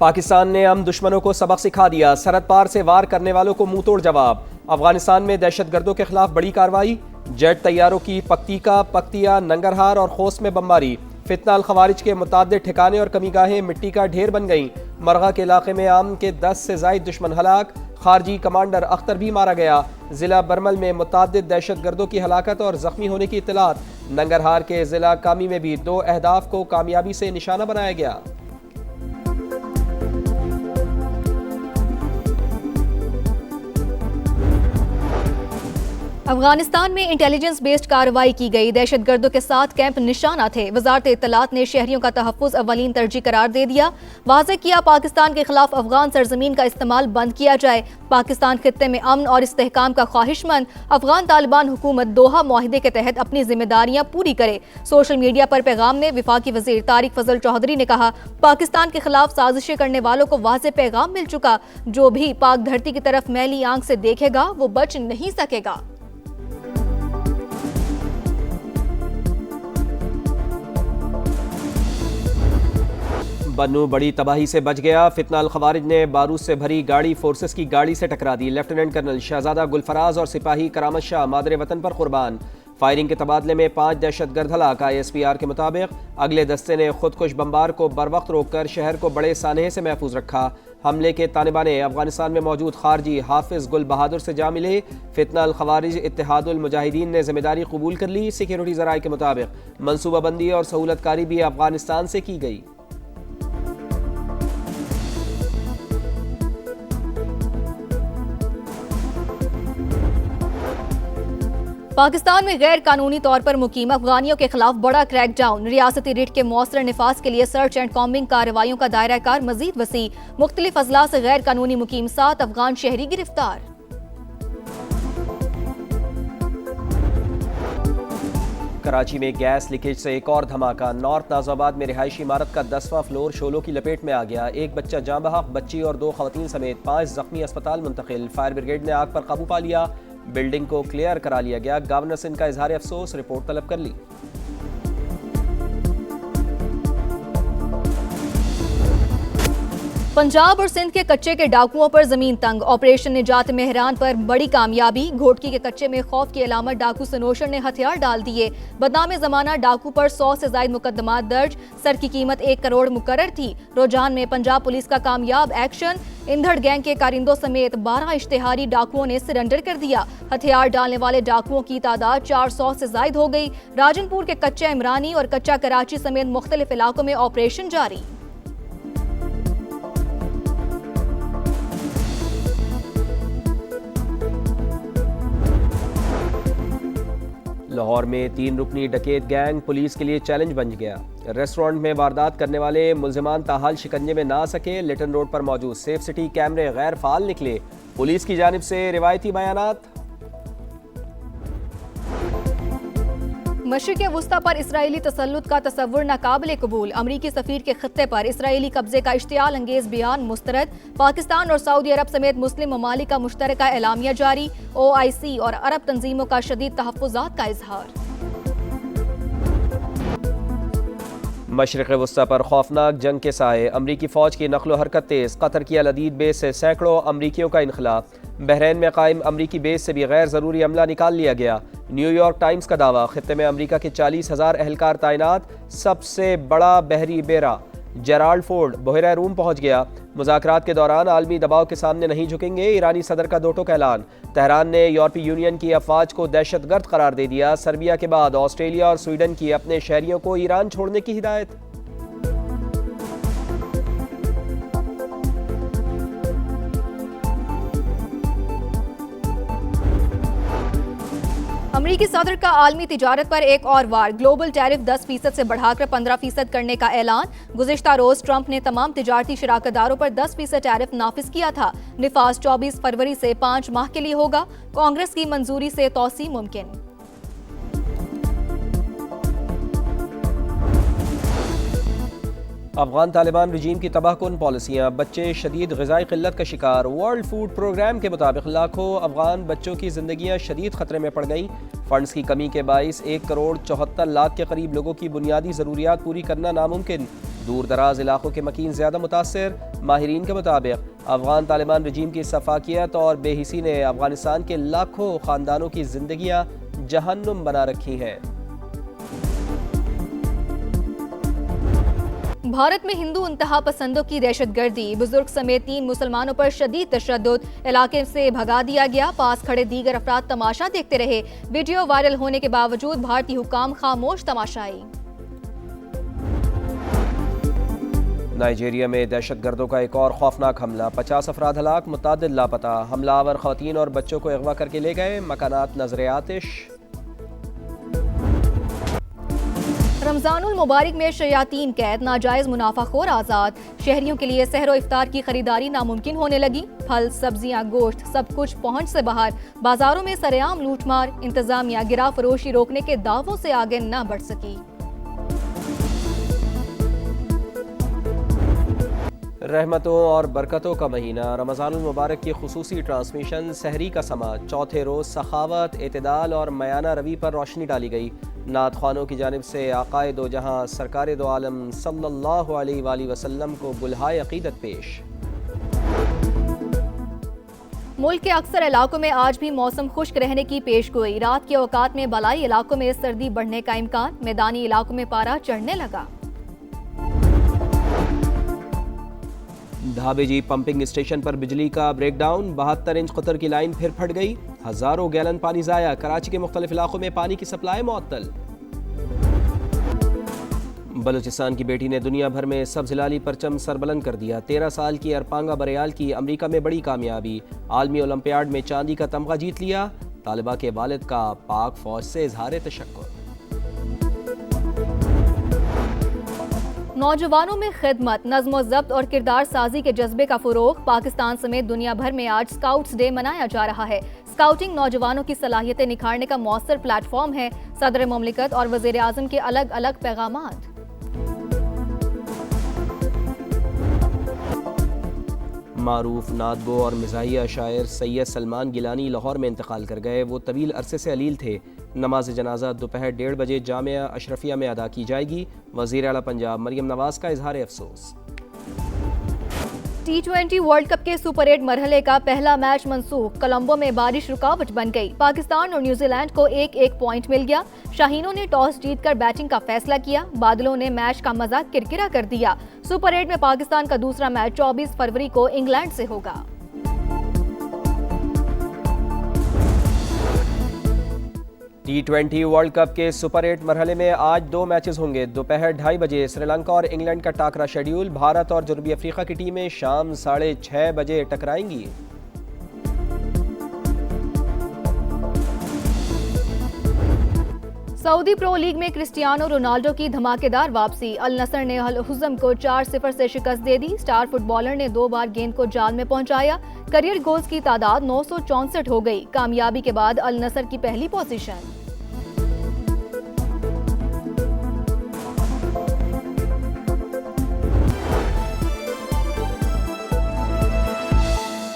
पाकिस्तान ने हम दुश्मनों को सबक सिखा दिया, सरहद पार से वार करने वालों को मुंह तोड़ जवाब। अफगानिस्तान में दहशतगर्दों के खिलाफ बड़ी कार्रवाई, जेट तैयारों की पक्तिका, पक्तिया, नंगरहार और खोस में बमबारी। फितना अल खवारिज के मुताद्दिद ठिकाने और कमीगाहें मिट्टी का ढेर बन गईं। मरगा के इलाके में आम के 10 से जायद दुश्मन हलाक, खारजी कमांडर अख्तर भी मारा गया। जिला बरमल में मुताद्दिद दहशतगर्दों की हलाकत और जख्मी होने की इत्तलात। नंगरहार के जिला कामी में भी 2 अहदाफ को कामयाबी से निशाना बनाया गया। अफगानिस्तान में इंटेलिजेंस बेस्ड कार्रवाई की गई, दहशतगर्दों के 7 कैंप निशाना थे। वजारत इत्तलात ने शहरियों का तहफ़्फ़ुज़ अव्वलीन तरजीह करार दे दिया। वाज़ेह किया पाकिस्तान के खिलाफ अफगान सरजमीन का इस्तेमाल बंद किया जाए। पाकिस्तान खित्ते में अमन और इस्तेहकाम का ख्वाहिशमंद। अफगान तालिबान हुकूमत दोहा मुआहिदे के तहत अपनी जिम्मेदारियां पूरी करे। सोशल मीडिया पर पैगाम में वफाकी वज़ीर तारिक फजल चौधरी ने कहा, पाकिस्तान के खिलाफ साजिशें करने वालों को वाज़ेह पैगाम मिल चुका। जो भी पाक धरती की तरफ मैली आंख से देखेगा वो बच नहीं सकेगा। बन्नू बड़ी तबाही से बच गया। फितना अल खवारिज ने बारूद से भरी गाड़ी फोर्सेस की गाड़ी से टकरा दी। लेफ्टिनेंट कर्नल शहजादा गुलफराज और सिपाही करामत शाह मादरे वतन पर कुर्बान। फायरिंग के तबादले में 5 दहशतगर्द हलाक। ISPR के मुताबिक अगले दस्ते ने खुदकुश बमबार को बर वक्त रोककर शहर को बड़े सानहे से महफूज रखा। हमले के तालिबाने अफगानिस्तान में मौजूद खारजी हाफिज गुल बहादुर से जा मिले। फितना अल खवारिज इत्तेहादुल मुजाहिदीन ने जिम्मेदारी कबूल कर ली। सिक्योरिटी ज़राए के मुताबिक मनसूबाबंदी और सहूलतकारी भी अफगानिस्तान से की गई। पाकिस्तान में गैर कानूनी तौर पर मुकीम अफगानियों के खिलाफ बड़ा क्रैकडाउन। रियासती रिट के मौसर निफाज के लिए सर्च एंड कॉम्बिंग कार्रवाइयों का दायरा कार मजीद वसी। मुख्तलिफ अजला से गैर कानूनी मुकीम 7 अफगान शहरी गिरफ्तार। कराची में गैस लीकेज से एक और धमाका। नॉर्थ नाज़ाबाद में रिहायशी इमारत का 10वां फ्लोर शोलों की लपेट में आ गया। एक बच्चा जाँ बहक, बच्ची और 2 खवातीन समेत 5 जख्मी अस्पताल मुंतकिल। फायर ब्रिगेड ने आग पर काबू पा लिया। बिल्डिंग को क्लियर करा लिया गया। गवर्नर सिंध का इजहार अफसोस, रिपोर्ट तलब कर ली। पंजाब और सिंध के कच्चे के डाकुओं पर जमीन तंग। ऑपरेशन निजात मेहरान पर बड़ी कामयाबी। घोटकी के कच्चे में खौफ की अलामत डाकू सनोशर ने हथियार डाल दिए। बदनाम जमाना डाकू पर 100 से ज्यादा मुकदमात दर्ज। सर की कीमत 1 करोड़ मुकर्रर थी। रोजान में पंजाब पुलिस का कामयाब एक्शन। इंधड़ गैंग के कारिंदों समेत 12 इश्तेहारी डाकुओं ने सरेंडर कर दिया। हथियार डालने वाले डाकुओं की तादाद 400 से ज्यादा हो गई। राजनपुर के कच्चा इमरानी और कच्चा कराची समेत मुख्तलिफ इलाकों में ऑपरेशन जारी। लाहौर में 3 रुकनी डकैत गैंग पुलिस के लिए चैलेंज बन गया। रेस्टोरेंट में वारदात करने वाले मुल्जिमान ताहाल शिकंजे में ना सके। लिटन रोड पर मौजूद सेफ सिटी कैमरे गैर फाल निकले। पुलिस की जानिब से रिवायती बयानात। मशरिक़ वुस्ता पर इसराइली तसल्लुत का तसव्वुर नाकाबिले कबूल। अमरीकी सफीर के खित्ते पर इसराइली कब्जे का इश्तियाल अंगेज बयान मुस्तरद। पाकिस्तान और सऊदी अरब समेत मुस्लिम ममालिक का मुश्तरका एलामिया जारी। OIC और अरब तंजीमों का शदीद तहफ़्फ़ुज़ात का इजहार। मशरिक़ वुस्ता पर खौफनाक जंग के साए। अमरीकी फ़ौज की नक़्ल हरकत तेज़। कतर की अल-अदीद बेस से सैकड़ों अमरीकियों का इनखला। बहरीन में कायम अमरीकी बेस से भी गैर ज़रूरी अमला निकाल लिया गया। न्यूयॉर्क टाइम्स का दावा, खित्ते में अमरीका के 40,000 एहलकार तैनात। सबसे बड़ा बहरी बेरा जेराल्ड फोर्ड बहरा रूम पहुंच गया। मुज़ाकरात के दौरान आलमी दबाव के सामने नहीं झुकेंगे। ईरानी सदर का 2 टूक ऐलान। तेहरान ने यूरोपीय यूनियन की अफवाज को दहशतगर्द करार दे दिया। सर्बिया के बाद ऑस्ट्रेलिया और स्वीडन की अपने शहरियों को ईरान छोड़ने की हिदायत। अमरीकी सदर का आलमी तिजारत पर एक और वार। ग्लोबल टैरिफ 10% से बढ़ाकर 15% करने का ऐलान। गुज़िश्ता रोज ट्रंप ने तमाम तिजारती शराकतदारों पर 10% टैरिफ नाफिज किया था। निफाज 24 फरवरी से 5 माह के लिए होगा। कांग्रेस की मंजूरी से तौसी मुमकिन। अफगान तालिबान रजीम की तबाहकुन पॉलिसियाँ। बच्चे शदीद ग़िज़ाई क़िल्लत का शिकार। वर्ल्ड फूड प्रोग्राम के मुताबिक लाखों अफगान बच्चों की ज़िंदगियाँ शदीद ख़तरे में पड़ गईं। फ़ंड्स की कमी के बाइस 1 करोड़ 74 लाख के करीब लोगों की बुनियादी ज़रूरियात पूरी करना नामुमकिन। दूर दराज इलाकों के मकीन ज़्यादा मुतासर। माहिरीन के मुताबिक अफगान तालिबान रजीम की सफाकियत और बेहिसी ने अफगानिस्तान के लाखों ख़ानदानों की जिंदगियाँ जहन्नुम बना रखी हैं। भारत में हिंदू इंतहा पसंदों की दहशतगर्दी, बुजुर्ग समेत 3 मुसलमानों पर शदीद तशद्दुद, इलाके से भगा दिया गया। पास खड़े दीगर अफराद तमाशा देखते रहे। वीडियो वायरल होने के बावजूद भारतीय हुकाम खामोश तमाशाई। नाइजीरिया में दहशतगर्दों का एक और खौफनाक हमला, 50 अफराद हलाक, मुतअद्दिद लापता। हमलावर खवातीन और बच्चों को अगवा करके ले गए, मकानात नजर आतिश। रमजानुल मुबारक में शयातीन कैद, नाजायज मुनाफाखोर आज़ाद। शहरियों के लिए सहरो इफ्तार की खरीदारी नामुमकिन होने लगी। फल, सब्जियां, गोश्त सब कुछ पहुंच से बाहर। बाजारों में सरेआम लूटमार। इंतजामिया गिरा फरोशी रोकने के दावों से आगे न बढ़ सकी। रहमतों और बरकतों का महीना, रमज़ानुल मुबारक की खुसूसी ट्रांसमिशन सहरी का समा। चौथे रोज़ सखावत, एतदाल और मयाना रवी पर रोशनी डाली गई। नात ख्वानों की जानिब से आक़ाए दो जहाँ सरकार दो आलम सल्लल्लाहु अलैहि वसल्लम को बुलहाए अक़ीदत पेश। मुल्क के अक्सर इलाकों में आज भी मौसम खुश्क रहने की पेशगोई। रात के औकात में बलाई इलाकों में सर्दी बढ़ने का इम्कान। मैदानी इलाकों में पारा चढ़ने लगा। धाबेजी पंपिंग स्टेशन पर बिजली का ब्रेकडाउन, 72 इंच कतर की लाइन फिर फट गई। हजारों गैलन पानी जाया। कराची के मुख्तलिफ इलाकों में पानी की सप्लाई मुअत्तल। बलूचिस्तान की बेटी ने दुनिया भर में सब्ज़ हिलाली परचम सरबलंद कर दिया। 13 साल की अरपांगा बरियाल की अमरीका में बड़ी कामयाबी। आलमी ओलंपियाड में चांदी का तमगा जीत लिया। तालिबा के वालिद का पाक फौज से इजहार तशक्कुर। नौजवानों में खिदमत, नज़्म ज़ब्त और किरदार साजी के जज्बे का फ़रोग़। पाकिस्तान समेत दुनिया भर में आज स्काउट्स डे मनाया जा रहा है। स्काउटिंग नौजवानों की सलाहियतें निखारने का मौसर प्लेटफॉर्म है। सदर मुमलिकत और वज़ीर आज़म के अलग अलग पैगामात। मारूफ नादगो और मिज़ाहिया शायर सैयद सलमान गिलानी लाहौर में इंतकाल कर गए। वो तवील अरसे से अलील थे। नमाज जनाजा दोपहर 1:30 बजे जामिया अशरफिया में अदा की जाएगी। वज़ीर आला पंजाब मरियम नवाज का इजहार अफसोस। T20 वर्ल्ड कप के सुपर 8 मरहले का पहला मैच मनसूख। कोलंबो में बारिश रुकावट बन गई। पाकिस्तान और न्यूजीलैंड को एक पॉइंट मिल गया। शाहीनों ने टॉस जीतकर बैटिंग का फैसला किया। बादलों ने मैच का मजा किरकिरा कर दिया। सुपर 8 में पाकिस्तान का दूसरा मैच 24 फरवरी को इंग्लैंड से होगा। T20 वर्ल्ड कप के सुपर 8 मरहले में आज 2 मैचेस होंगे। दोपहर 2:30 बजे श्रीलंका और इंग्लैंड का टाकरा शेड्यूल। भारत और जनूबी अफ्रीका की टीमें शाम 6:30 बजे टकराएंगी। सऊदी प्रो लीग में क्रिस्टियानो रोनाल्डो की धमाकेदार वापसी। अल नसर ने अल हुज़म को 4-0 से शिकस्त दे दी। स्टार फुटबॉलर ने 2 बार गेंद को जाल में पहुंचाया। करियर गोल्स की तादाद 964 हो गई। कामयाबी के बाद अल नसर की पहली पोजीशन।